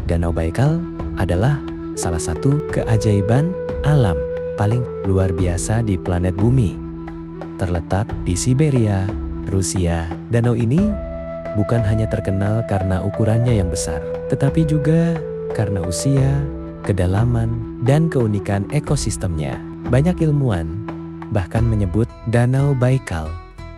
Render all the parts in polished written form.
Danau Baikal adalah salah satu keajaiban alam paling luar biasa di planet bumi. Terletak di Siberia, Rusia, danau ini bukan hanya terkenal karena ukurannya yang besar, tetapi juga karena usia, kedalaman, dan keunikan ekosistemnya. Banyak ilmuwan bahkan menyebut Danau Baikal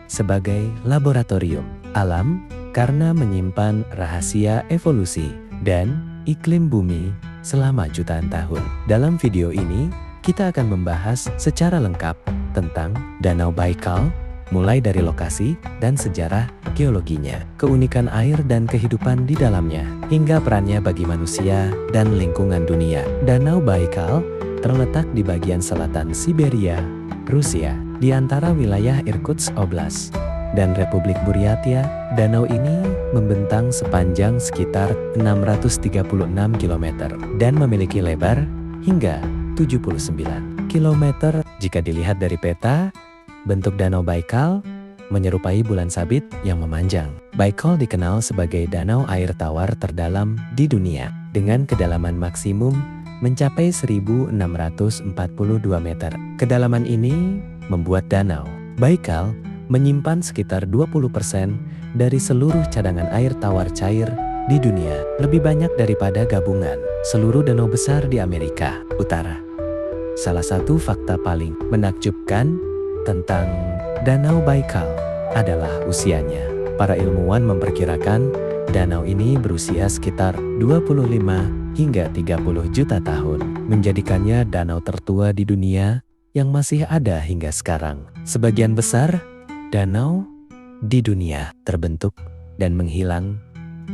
sebagai laboratorium alam karena menyimpan rahasia evolusi dan iklim bumi selama jutaan tahun. Dalam video ini, kita akan membahas secara lengkap tentang Danau Baikal, mulai dari lokasi dan sejarah geologinya, keunikan air dan kehidupan di dalamnya, hingga perannya bagi manusia dan lingkungan dunia. Danau Baikal terletak di bagian selatan Siberia, Rusia, di antara wilayah Irkutsk Oblast dan Republik Buryatia. Danau ini membentang sepanjang sekitar 636 km dan memiliki lebar hingga 79 km. Jika dilihat dari peta, bentuk Danau Baikal menyerupai bulan sabit yang memanjang. Baikal dikenal sebagai danau air tawar terdalam di dunia dengan kedalaman maksimum mencapai 1642 meter. Kedalaman ini membuat Danau Baikal menyimpan sekitar 20% dari seluruh cadangan air tawar cair di dunia, lebih banyak daripada gabungan seluruh danau besar di Amerika Utara. Salah satu fakta paling menakjubkan tentang Danau Baikal adalah usianya. Para ilmuwan memperkirakan danau ini berusia sekitar 25 hingga 30 juta tahun, menjadikannya danau tertua di dunia yang masih ada hingga sekarang. Sebagian besar danau di dunia terbentuk dan menghilang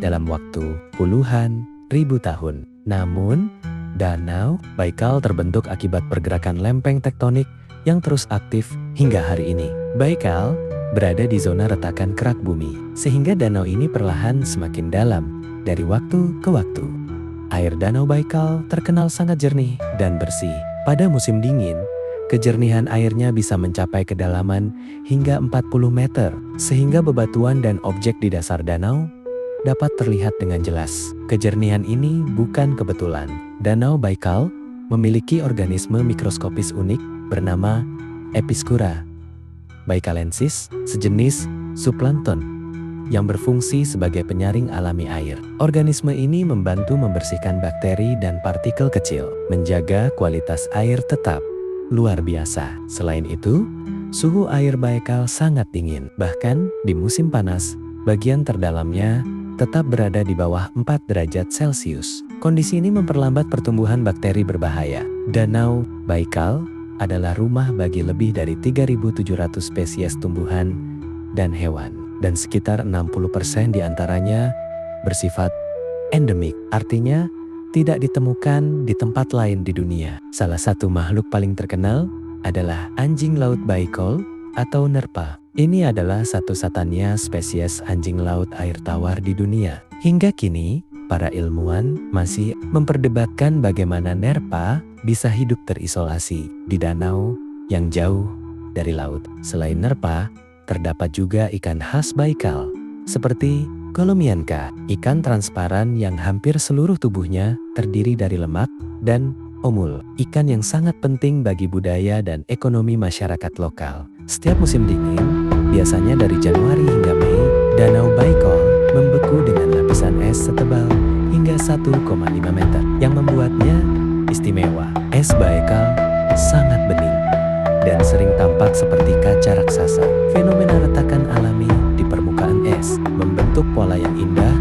dalam waktu puluhan ribu tahun. Namun, Danau Baikal terbentuk akibat pergerakan lempeng tektonik yang terus aktif hingga hari ini. Baikal berada di zona retakan kerak bumi, sehingga danau ini perlahan semakin dalam dari waktu ke waktu. Air Danau Baikal terkenal sangat jernih dan bersih. Pada musim dingin, kejernihan airnya bisa mencapai kedalaman hingga 40 meter, sehingga bebatuan dan objek di dasar danau dapat terlihat dengan jelas. Kejernihan ini bukan kebetulan. Danau Baikal memiliki organisme mikroskopis unik bernama Episcura baikalensis, sejenis zooplankton yang berfungsi sebagai penyaring alami air. Organisme ini membantu membersihkan bakteri dan partikel kecil, menjaga kualitas air tetap luar biasa. Selain itu, suhu air Baikal sangat dingin. Bahkan di musim panas, bagian terdalamnya tetap berada di bawah 4 derajat Celcius. Kondisi ini memperlambat pertumbuhan bakteri berbahaya. Danau Baikal adalah rumah bagi lebih dari 3.700 spesies tumbuhan dan hewan, dan sekitar 60% diantaranya bersifat endemik, artinya tidak ditemukan di tempat lain di dunia. Salah satu makhluk paling terkenal adalah anjing laut Baikal atau nerpa. Ini adalah satu-satunya spesies anjing laut air tawar di dunia. Hingga kini, para ilmuwan masih memperdebatkan bagaimana nerpa bisa hidup terisolasi di danau yang jauh dari laut. Selain nerpa, terdapat juga ikan khas Baikal, seperti Golomianka, ikan transparan yang hampir seluruh tubuhnya terdiri dari lemak, dan omul, ikan yang sangat penting bagi budaya dan ekonomi masyarakat lokal. Setiap musim dingin, biasanya dari Januari hingga Mei, Danau Baikal membeku dengan lapisan es setebal hingga 1,5 meter, yang membuatnya istimewa. Es Baikal sangat bening dan sering tampak seperti kaca raksasa. Fenomena retakan alami di permukaan es membentuk pola yang indah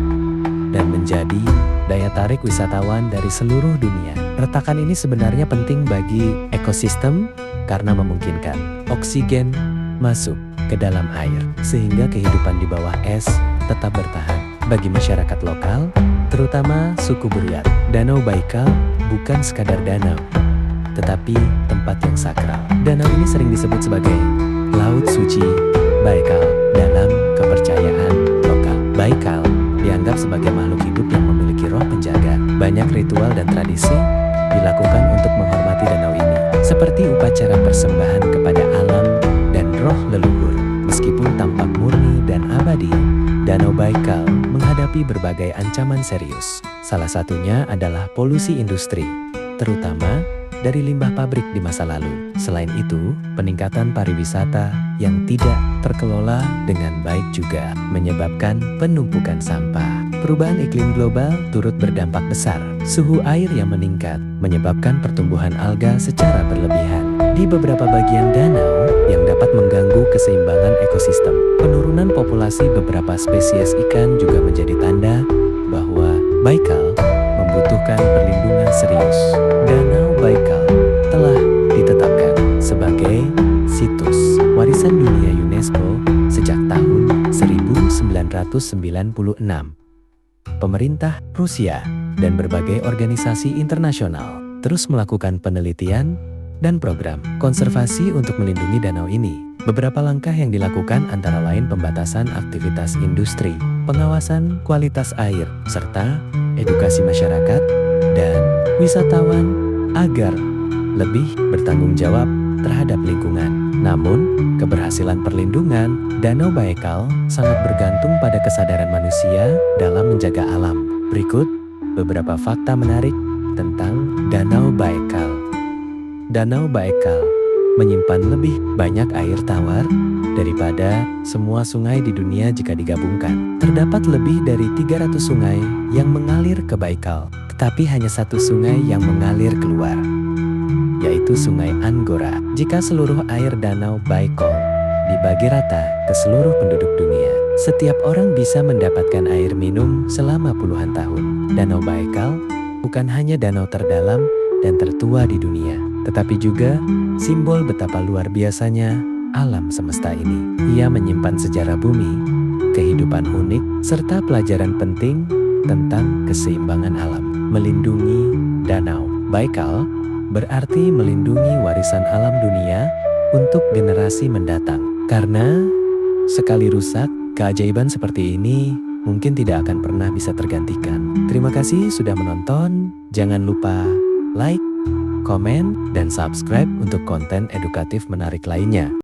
dan menjadi daya tarik wisatawan dari seluruh dunia. Retakan ini sebenarnya penting bagi ekosistem karena memungkinkan oksigen masuk ke dalam air, sehingga kehidupan di bawah es tetap bertahan. Bagi masyarakat lokal, terutama suku Buryat, Danau Baikal bukan sekadar danau, tetapi tempat yang sakral. Danau ini sering disebut sebagai Laut Suci Baikal dalam kepercayaan lokal. Baikal dianggap sebagai makhluk hidup yang memiliki roh penjaga. Banyak ritual dan tradisi dilakukan untuk menghormati danau ini, seperti upacara persembahan kepada alam dan roh leluhur. Meskipun tampak murni dan abadi, Danau Baikal menghadapi berbagai ancaman serius. Salah satunya adalah polusi industri, terutama dari limbah pabrik di masa lalu. Selain itu, peningkatan pariwisata yang tidak terkelola dengan baik juga menyebabkan penumpukan sampah. Perubahan iklim global turut berdampak besar. Suhu air yang meningkat menyebabkan pertumbuhan alga secara berlebihan di beberapa bagian danau yang dapat mengganggu keseimbangan ekosistem. Penurunan populasi beberapa spesies ikan juga menjadi tanda bahwa Baikal membutuhkan perlindungan serius. Danau Baikal telah ditetapkan sebagai situs warisan dunia UNESCO sejak tahun 1996. Pemerintah Rusia dan berbagai organisasi internasional terus melakukan penelitian dan program konservasi untuk melindungi danau ini. Beberapa langkah yang dilakukan antara lain pembatasan aktivitas industri, pengawasan kualitas air, serta edukasi masyarakat dan wisatawan agar lebih bertanggung jawab terhadap lingkungan. Namun, keberhasilan perlindungan Danau Baikal sangat bergantung pada kesadaran manusia dalam menjaga alam. Berikut beberapa fakta menarik tentang Danau Baikal. Danau Baikal menyimpan lebih banyak air tawar daripada semua sungai di dunia jika digabungkan. Terdapat lebih dari 300 sungai yang mengalir ke Baikal, tetapi hanya satu sungai yang mengalir keluar, yaitu Sungai Anggora. Jika seluruh air Danau Baikal dibagi rata ke seluruh penduduk dunia, setiap orang bisa mendapatkan air minum selama puluhan tahun. Danau Baikal bukan hanya danau terdalam dan tertua di dunia, tetapi juga simbol betapa luar biasanya alam semesta ini. Ia menyimpan sejarah bumi, kehidupan unik, serta pelajaran penting tentang keseimbangan alam. Melindungi Danau Baikal berarti melindungi warisan alam dunia untuk generasi mendatang. Karena sekali rusak, keajaiban seperti ini mungkin tidak akan pernah bisa tergantikan. Terima kasih sudah menonton. Jangan lupa like, komen, dan subscribe untuk konten edukatif menarik lainnya.